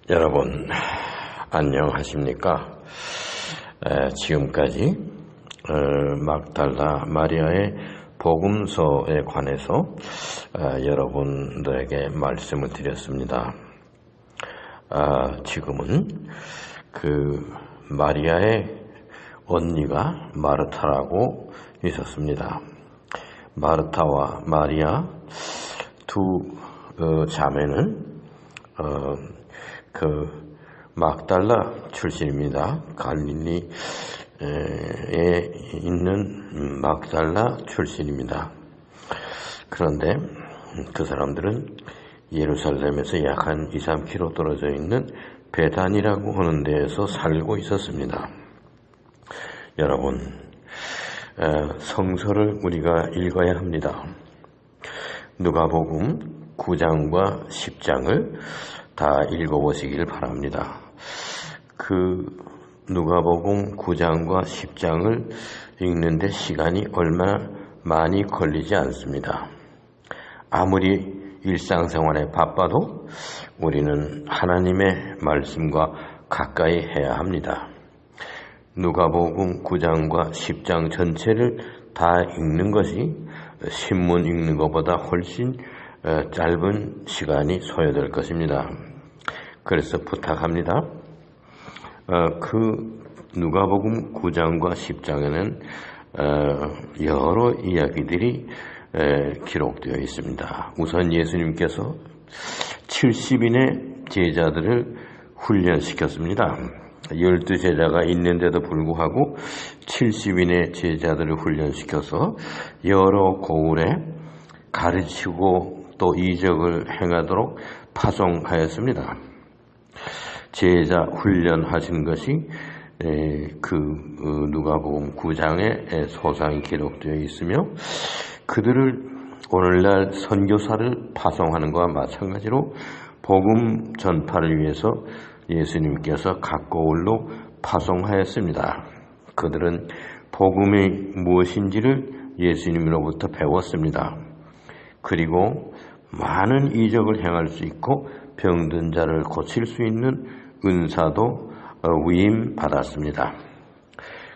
여러분 안녕하십니까? 지금까지 막달라 마리아의 복음서에 관해서 여러분들에게 말씀을 드렸습니다. 지금은 그 마리아의 언니가 마르타라고 있었습니다. 마르타와 마리아 두 자매는 그 막달라 출신입니다. 갈릴리에 있는 막달라 출신입니다. 그런데 그 사람들은 예루살렘에서 약 한 2-3km 떨어져 있는 베단이라고 하는 데에서 살고 있었습니다. 여러분, 성서를 우리가 읽어야 합니다. 누가복음 9장과 10장을 다 읽어보시길 바랍니다. 그 누가복음 9장과 10장을 읽는데 시간이 얼마나 많이 걸리지 않습니다. 아무리 일상생활에 바빠도 우리는 하나님의 말씀과 가까이 해야 합니다. 누가복음 9장과 10장 전체를 다 읽는 것이 신문 읽는 것보다 훨씬 짧은 시간이 소요될 것입니다. 그래서 부탁합니다. 그 누가복음 9장과 10장에는 여러 이야기들이 기록되어 있습니다. 우선 예수님께서 70인의 제자들을 훈련시켰습니다. 12제자가 있는데도 불구하고 70인의 제자들을 훈련시켜서 여러 고을에 가르치고 또 이적을 행하도록 파송하였습니다. 제자 훈련하신 것이 그 누가복음 9장에 소상히 기록되어 있으며 그들을 오늘날 선교사를 파송하는 것과 마찬가지로 복음 전파를 위해서 예수님께서 각 고을로 파송하였습니다. 그들은 복음이 무엇인지를 예수님으로부터 배웠습니다. 그리고 많은 이적을 행할 수 있고 병든 자를 고칠 수 있는 은사도 위임받았습니다.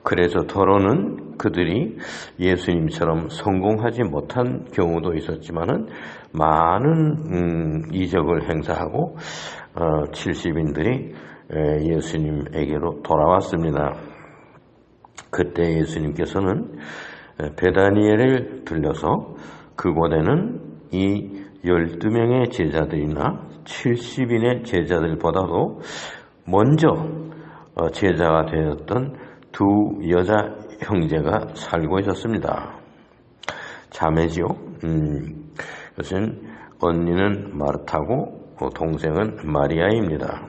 그래서 더러는 그들이 예수님처럼 성공하지 못한 경우도 있었지만은 많은 이적을 행사하고 70인들이 예수님에게로 돌아왔습니다. 그때 예수님께서는 베다니엘을 들려서 그곳에는 이 12명의 제자들이나 70인의 제자들보다도 먼저 제자가 되었던 두 여자 형제가 살고 있었습니다. 자매지요. 그것은 언니는 마르타고 동생은 마리아입니다.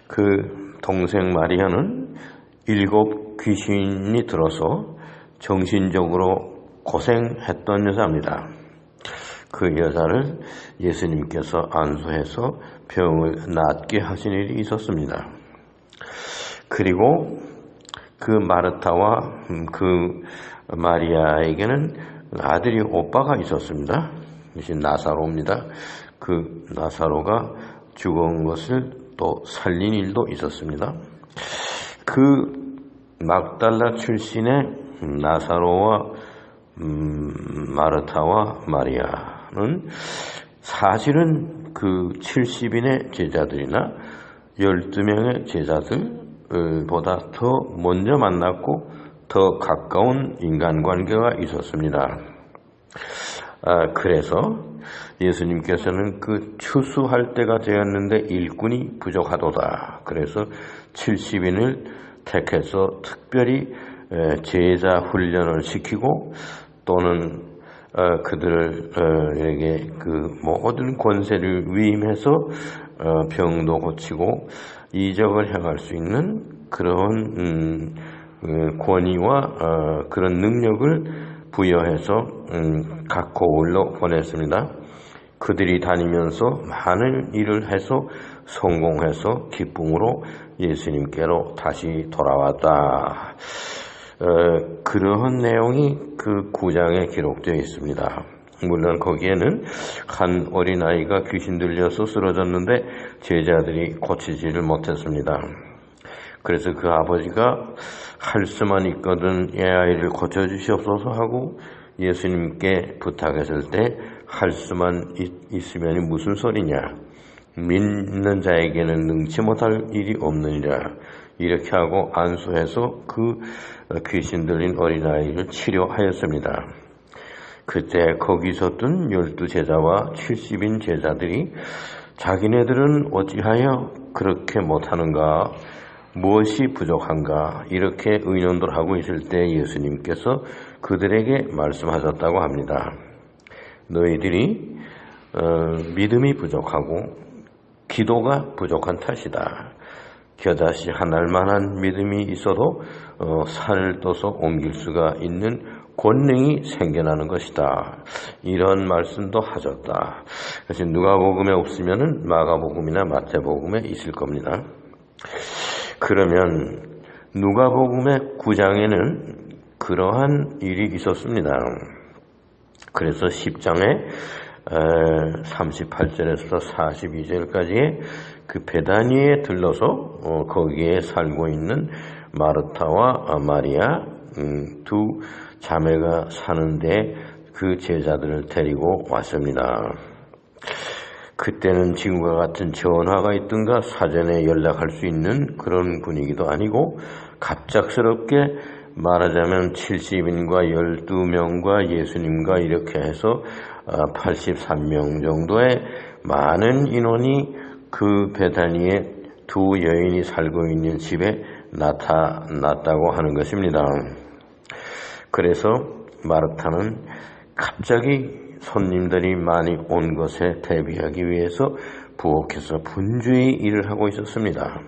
그 동생 마리아는 7 귀신이 들어서 정신적으로 고생했던 여자입니다. 그 여자를 예수님께서 안수해서 병을 낫게 하신 일이 있었습니다. 그리고 그 마르타와 그 마리아에게는 아들이 오빠가 있었습니다. 이것이 나사로입니다. 그 나사로가 죽은 것을 또 살린 일도 있었습니다. 그 막달라 출신의 나사로와 마르타와 마리아는 사실은 그 70인의 제자들이나 12명의 제자들보다 더 먼저 만났고 더 가까운 인간관계가 있었습니다. 그래서 예수님께서는 그 추수할 때가 되었는데 일꾼이 부족하도다. 그래서 70인을 택해서 특별히 제자 훈련을 시키고 또는 그들에게 그 모든 권세를 위임해서 병도 고치고 이적을 행할 수 있는 그런 권위와 그런 능력을 부여해서 각 고을로 보냈습니다. 그들이 다니면서 많은 일을 해서 성공해서 기쁨으로 예수님께로 다시 돌아왔다. 그러한 내용이 그 9장에 기록되어 있습니다. 물론 거기에는 한 어린아이가 귀신 들려서 쓰러졌는데 제자들이 고치지를 못했습니다. 그래서 그 아버지가 할 수만 있거든 이 아이를 고쳐주시옵소서 하고 예수님께 부탁했을 때 할 수만 있으면 무슨 소리냐, 믿는 자에게는 능치 못할 일이 없느니라, 이렇게 하고 안수해서 그 귀신 들린 어린아이를 치료하였습니다. 그때 거기 있었던 12제자와 70인 제자들이 자기네들은 어찌하여 그렇게 못하는가, 무엇이 부족한가, 이렇게 의논들 하고 있을 때 예수님께서 그들에게 말씀하셨다고 합니다. 너희들이 믿음이 부족하고 기도가 부족한 탓이다. 겨자씨 한 알만한 믿음이 있어도 산을 떠서 옮길 수가 있는 권능이 생겨나는 것이다. 이런 말씀도 하셨다. 그래서 누가복음에 없으면은 마가복음이나 마태복음에 있을 겁니다. 그러면 누가복음의 9장에는 그러한 일이 있었습니다. 그래서 10장에 38절에서 42절까지의 그 베다니에 들러서 거기에 살고 있는 마르타와 마리아 두 자매가 사는데 그 제자들을 데리고 왔습니다. 그때는 지금과 같은 전화가 있든가 사전에 연락할 수 있는 그런 분위기도 아니고 갑작스럽게 말하자면 70인과 12명과 예수님과 이렇게 해서 83명 정도의 많은 인원이 그 베다니에 두 여인이 살고 있는 집에 나타났다고 하는 것입니다. 그래서 마르타는 갑자기 손님들이 많이 온 것에 대비하기 위해서 부엌에서 분주히 일을 하고 있었습니다.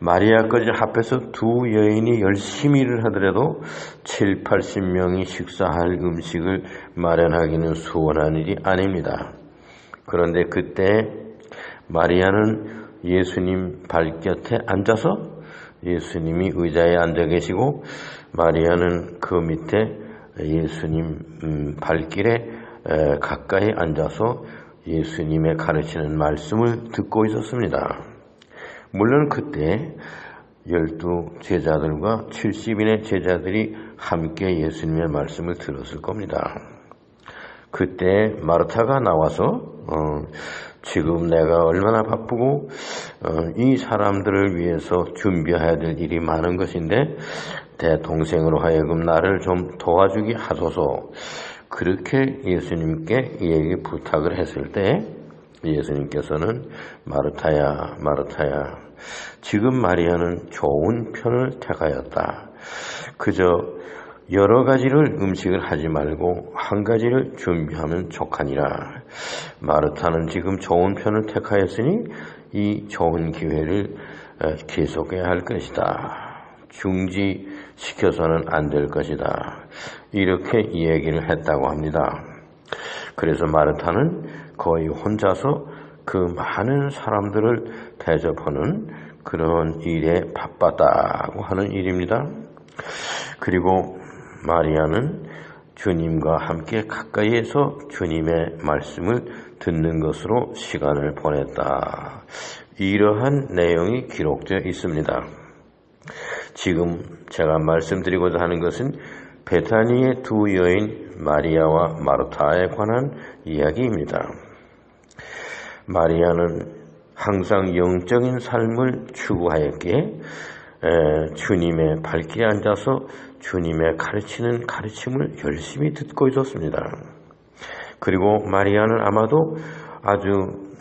마리아까지 합해서 두 여인이 열심히 일을 하더라도 7, 80명이 식사할 음식을 마련하기는 수월한 일이 아닙니다. 그런데 그때 마리아는 예수님 발곁에 앉아서 예수님이 의자에 앉아 계시고 마리아는 그 밑에 예수님 발길에 가까이 앉아서 예수님의 가르치는 말씀을 듣고 있었습니다. 물론 그때 12제자들과 70인의 제자들이 함께 예수님의 말씀을 들었을 겁니다. 그때 마르타가 나와서 지금 내가 얼마나 바쁘고 이 사람들을 위해서 준비해야 될 일이 많은 것인데 내 동생으로 하여금 나를 좀 도와주게 하소서, 그렇게 예수님께 얘기 부탁을 했을 때 예수님께서는 마르타야 마르타야, 지금 마리아는 좋은 편을 택하였다. 그저 여러 가지를 음식을 하지 말고 한 가지를 준비하면 족하니라. 마르타는 지금 좋은 편을 택하였으니 이 좋은 기회를 계속해야 할 것이다. 중지시켜서는 안 될 것이다. 이렇게 얘기를 했다고 합니다. 그래서 마르타는 거의 혼자서 그 많은 사람들을 대접하는 그런 일에 바빴다고 하는 일입니다. 그리고 마리아는 주님과 함께 가까이에서 주님의 말씀을 듣는 것으로 시간을 보냈다. 이러한 내용이 기록되어 있습니다. 지금 제가 말씀드리고자 하는 것은 베타니의 두 여인 마리아와 마르타에 관한 이야기입니다. 마리아는 항상 영적인 삶을 추구하였기에 주님의 발길에 앉아서 주님의 가르치는 가르침을 열심히 듣고 있었습니다. 그리고 마리아는 아마도 아주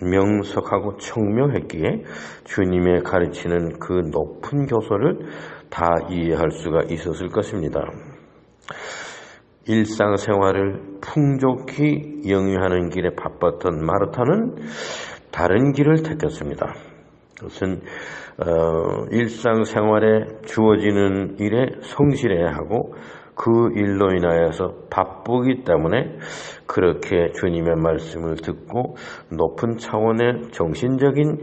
명석하고 청명했기에 주님의 가르치는 그 높은 교서를 다 이해할 수가 있었을 것입니다. 일상생활을 풍족히 영위하는 길에 바빴던 마르타는 다른 길을 택했습니다. 그것은 일상생활에 주어지는 일에 성실해야 하고 그 일로 인하여서 바쁘기 때문에 그렇게 주님의 말씀을 듣고 높은 차원의 정신적인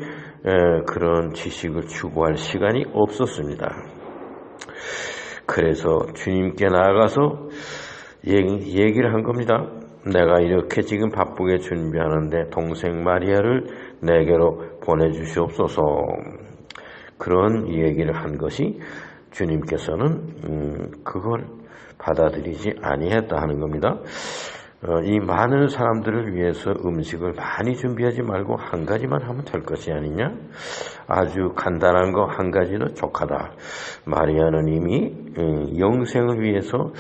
그런 지식을 추구할 시간이 없었습니다. 그래서 주님께 나아가서 얘기를 한 겁니다. 내가 이렇게 지금 바쁘게 준비하는데 동생 마리아를 내게로 보내주시옵소서. 그런 얘기를 한 것이 주님께서는 그걸 받아들이지 아니했다 하는 겁니다. 이 많은 사람들을 위해서 음식을 많이 준비하지 말고 한 가지만 하면 될 것이 아니냐? 아주 간단한 거 한 가지도 족하다. 마리아는 이미 영생을 위해서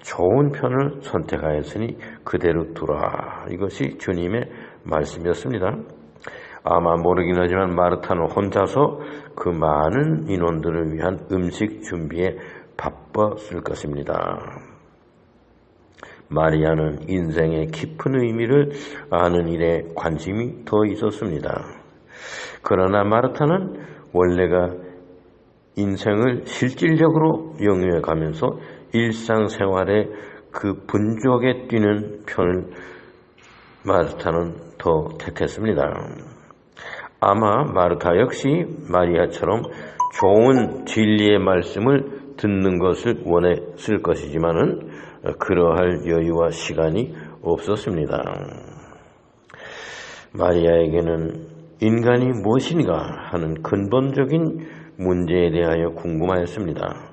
좋은 편을 선택하였으니 그대로 두라. 이것이 주님의 말씀이었습니다. 아마 모르긴 하지만 마르타는 혼자서 그 많은 인원들을 위한 음식 준비에 바빴을 것입니다. 마리아는 인생의 깊은 의미를 아는 일에 관심이 더 있었습니다. 그러나 마르타는 원래가 인생을 실질적으로 영위해 가면서 일상생활에 그 분주하게 뛰는 편을 마르타는 더 택했습니다. 아마 마르타 역시 마리아처럼 좋은 진리의 말씀을 듣는 것을 원했을 것이지만은 그러할 여유와 시간이 없었습니다. 마리아에게는 인간이 무엇인가 하는 근본적인 문제에 대하여 궁금하였습니다.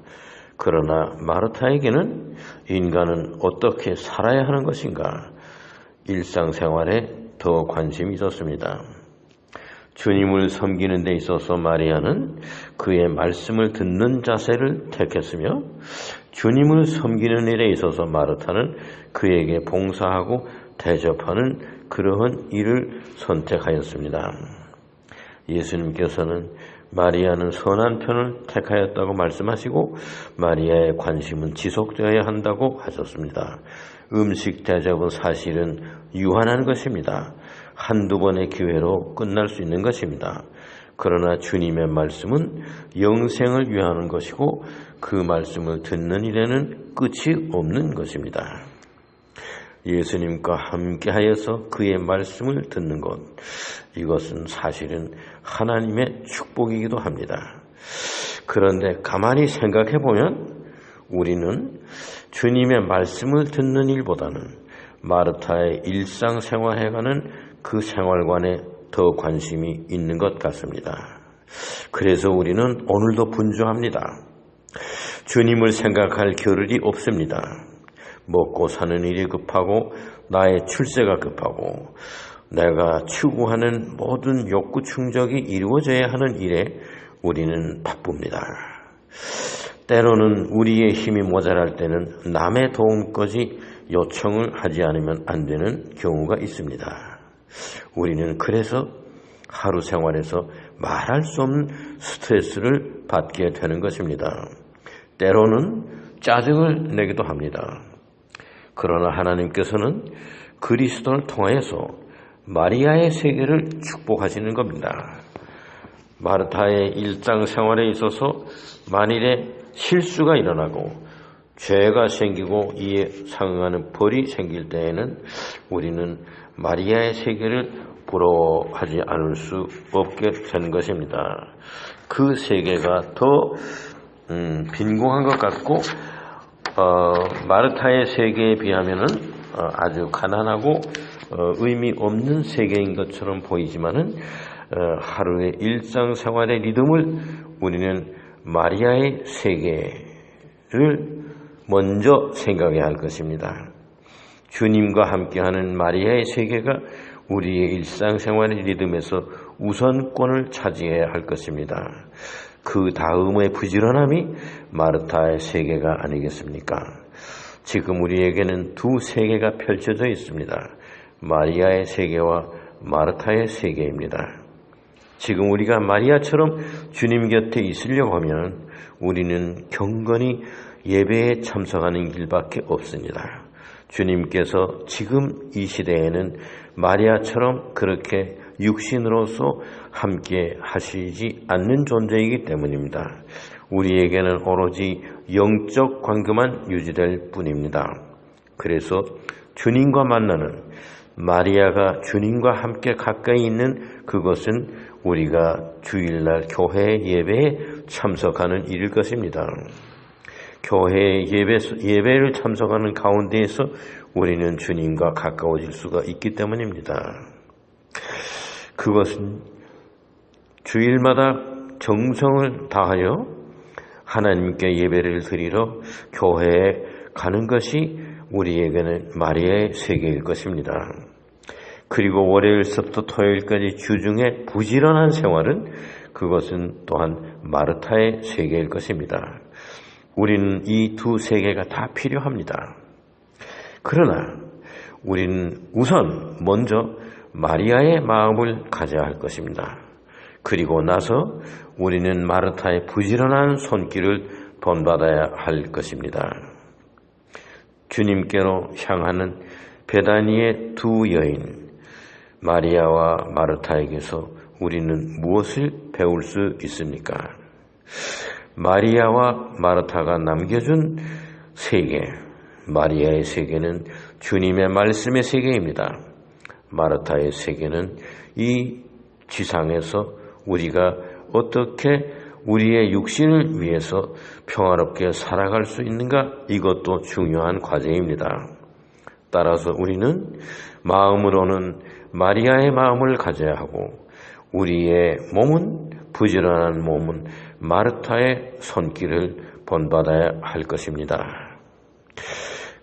그러나 마르타에게는 인간은 어떻게 살아야 하는 것인가, 일상생활에 더 관심이 있었습니다. 주님을 섬기는 데 있어서 마리아는 그의 말씀을 듣는 자세를 택했으며 주님을 섬기는 일에 있어서 마르타는 그에게 봉사하고 대접하는 그러한 일을 선택하였습니다. 예수님께서는 마리아는 선한 편을 택하였다고 말씀하시고 마리아의 관심은 지속되어야 한다고 하셨습니다. 음식 대접은 사실은 유한한 것입니다. 한두 번의 기회로 끝날 수 있는 것입니다. 그러나 주님의 말씀은 영생을 위하는 것이고 그 말씀을 듣는 일에는 끝이 없는 것입니다. 예수님과 함께하여서 그의 말씀을 듣는 것, 이것은 사실은 하나님의 축복이기도 합니다. 그런데 가만히 생각해보면 우리는 주님의 말씀을 듣는 일보다는 마르타의 일상생활해가는 그 생활관에 더 관심이 있는 것 같습니다. 그래서 우리는 오늘도 분주합니다. 주님을 생각할 겨를이 없습니다. 먹고 사는 일이 급하고 나의 출세가 급하고 내가 추구하는 모든 욕구 충족이 이루어져야 하는 일에 우리는 바쁩니다. 때로는 우리의 힘이 모자랄 때는 남의 도움까지 요청을 하지 않으면 안 되는 경우가 있습니다. 우리는 그래서 하루 생활에서 말할 수 없는 스트레스를 받게 되는 것입니다. 때로는 짜증을 내기도 합니다. 그러나 하나님께서는 그리스도를 통하여서 마리아의 세계를 축복하시는 겁니다. 마르타의 일상생활에 있어서 만일에 실수가 일어나고 죄가 생기고 이에 상응하는 벌이 생길 때에는 우리는 마리아의 세계를 부러워하지 않을 수 없게 되는 것입니다. 그 세계가 더 빈곤한 것 같고 마르타의 세계에 비하면은 아주 가난하고 의미 없는 세계인 것처럼 보이지만은 하루의 일상생활의 리듬을 우리는 마리아의 세계를 먼저 생각해야 할 것입니다. 주님과 함께하는 마리아의 세계가 우리의 일상생활의 리듬에서 우선권을 차지해야 할 것입니다. 그 다음의 부지런함이 마르타의 세계가 아니겠습니까? 지금 우리에게는 두 세계가 펼쳐져 있습니다. 마리아의 세계와 마르타의 세계입니다. 지금 우리가 마리아처럼 주님 곁에 있으려고 하면 우리는 경건히 예배에 참석하는 길밖에 없습니다. 주님께서 지금 이 시대에는 마리아처럼 그렇게 육신으로서 함께 하시지 않는 존재이기 때문입니다. 우리에게는 오로지 영적 관계만 유지될 뿐입니다. 그래서 주님과 만나는 마리아가 주님과 함께 가까이 있는 그것은 우리가 주일날 교회 예배에 참석하는 일일 것입니다. 교회 예배를 참석하는 가운데에서 우리는 주님과 가까워질 수가 있기 때문입니다. 그것은 주일마다 정성을 다하여 하나님께 예배를 드리러 교회에 가는 것이 우리에게는 마리아의 세계일 것입니다. 그리고 월요일서부터 토요일까지 주중에 부지런한 생활은 그것은 또한 마르타의 세계일 것입니다. 우리는 이 두 세계가 다 필요합니다. 그러나 우리는 우선 먼저 마리아의 마음을 가져야 할 것입니다. 그리고 나서 우리는 마르타의 부지런한 손길을 본받아야 할 것입니다. 주님께로 향하는 베다니의 두 여인 마리아와 마르타에게서 우리는 무엇을 배울 수 있습니까? 마리아와 마르타가 남겨준 세계, 마리아의 세계는 주님의 말씀의 세계입니다. 마르타의 세계는 이 지상에서 우리가 어떻게 우리의 육신을 위해서 평화롭게 살아갈 수 있는가? 이것도 중요한 과제입니다. 따라서 우리는 마음으로는 마리아의 마음을 가져야 하고 우리의 몸은, 부지런한 몸은 마르타의 손길을 본받아야 할 것입니다.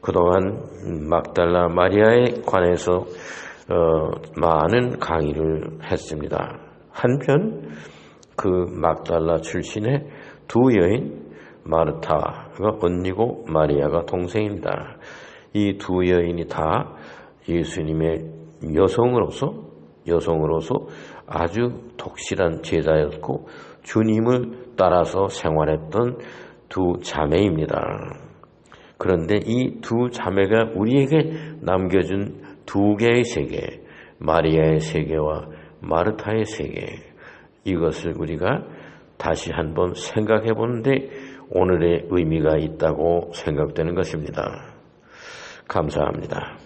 그동안 막달라 마리아에 관해서 많은 강의를 했습니다. 한편 그 막달라 출신의 두 여인 마르타가 언니고 마리아가 동생입니다. 이 두 여인이 다 예수님의 여성으로서 아주 독실한 제자였고 주님을 따라서 생활했던 두 자매입니다. 그런데 이 두 자매가 우리에게 남겨준 두 개의 세계, 마리아의 세계와 마르타의 세계, 이것을 우리가 다시 한번 생각해 보는데 오늘의 의미가 있다고 생각되는 것입니다. 감사합니다.